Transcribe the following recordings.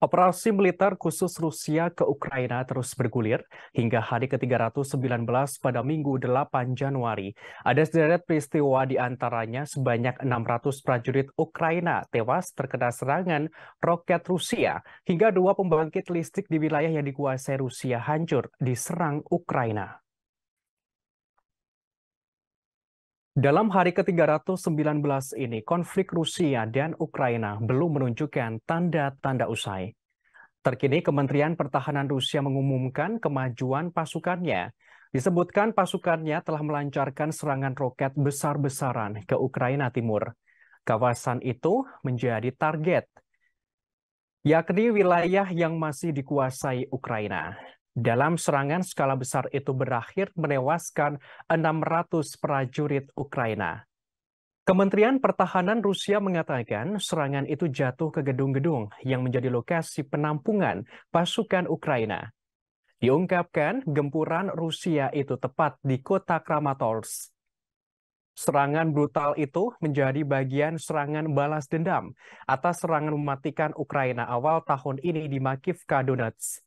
Operasi militer khusus Rusia ke Ukraina terus bergulir hingga hari ke-319 pada Minggu 8 Januari. Ada sederet peristiwa di antaranya sebanyak 600 prajurit Ukraina tewas terkena serangan roket Rusia hingga dua pembangkit listrik di wilayah yang dikuasai Rusia hancur diserang Ukraina. Dalam hari ke-319 ini, konflik Rusia dan Ukraina belum menunjukkan tanda-tanda usai. Terkini, Kementerian Pertahanan Rusia mengumumkan kemajuan pasukannya. Disebutkan pasukannya telah melancarkan serangan roket besar-besaran ke Ukraina Timur. Kawasan itu menjadi target, yakni wilayah yang masih dikuasai Ukraina. Dalam serangan skala besar itu berakhir menewaskan 600 prajurit Ukraina. Kementerian Pertahanan Rusia mengatakan serangan itu jatuh ke gedung-gedung yang menjadi lokasi penampungan pasukan Ukraina. Diungkapkan gempuran Rusia itu tepat di kota Kramatorsk. Serangan brutal itu menjadi bagian serangan balas dendam atas serangan mematikan Ukraina awal tahun ini di Makivka Donetsk.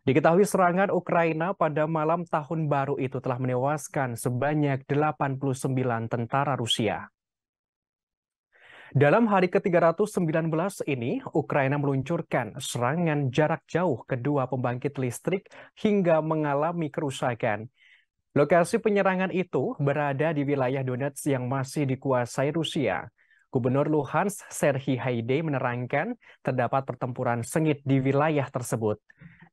Diketahui serangan Ukraina pada malam tahun baru itu telah menewaskan sebanyak 89 tentara Rusia. Dalam hari ke-319 ini, Ukraina meluncurkan serangan jarak jauh kedua pembangkit listrik hingga mengalami kerusakan. Lokasi penyerangan itu berada di wilayah Donetsk yang masih dikuasai Rusia. Gubernur Luhansk, Serhiy Haidai menerangkan terdapat pertempuran sengit di wilayah tersebut.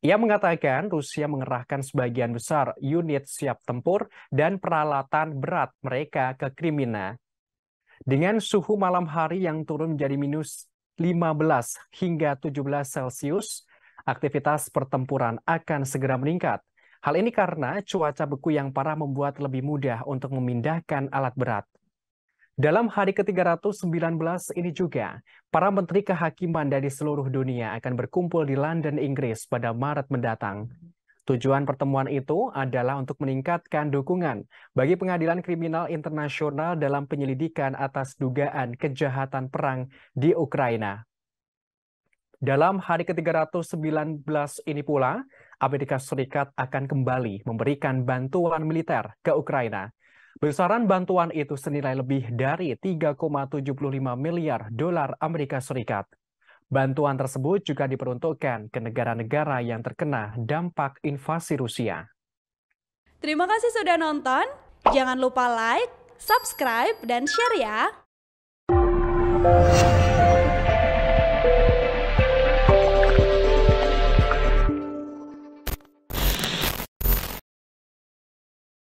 Ia mengatakan Rusia mengerahkan sebagian besar unit siap tempur dan peralatan berat mereka ke Crimea. Dengan suhu malam hari yang turun menjadi minus 15 hingga 17 Celcius, aktivitas pertempuran akan segera meningkat. Hal ini karena cuaca beku yang parah membuat lebih mudah untuk memindahkan alat berat. Dalam hari ke-319 ini juga, para menteri kehakiman dari seluruh dunia akan berkumpul di London, Inggris pada Maret mendatang. Tujuan pertemuan itu adalah untuk meningkatkan dukungan bagi pengadilan kriminal internasional dalam penyelidikan atas dugaan kejahatan perang di Ukraina. Dalam hari ke-319 ini pula, Amerika Serikat akan kembali memberikan bantuan militer ke Ukraina. Besaran bantuan itu senilai lebih dari 3,75 miliar dolar Amerika Serikat. Bantuan tersebut juga diperuntukkan ke negara-negara yang terkena dampak invasi Rusia. Terima kasih sudah nonton. Jangan lupa like, subscribe, dan share ya.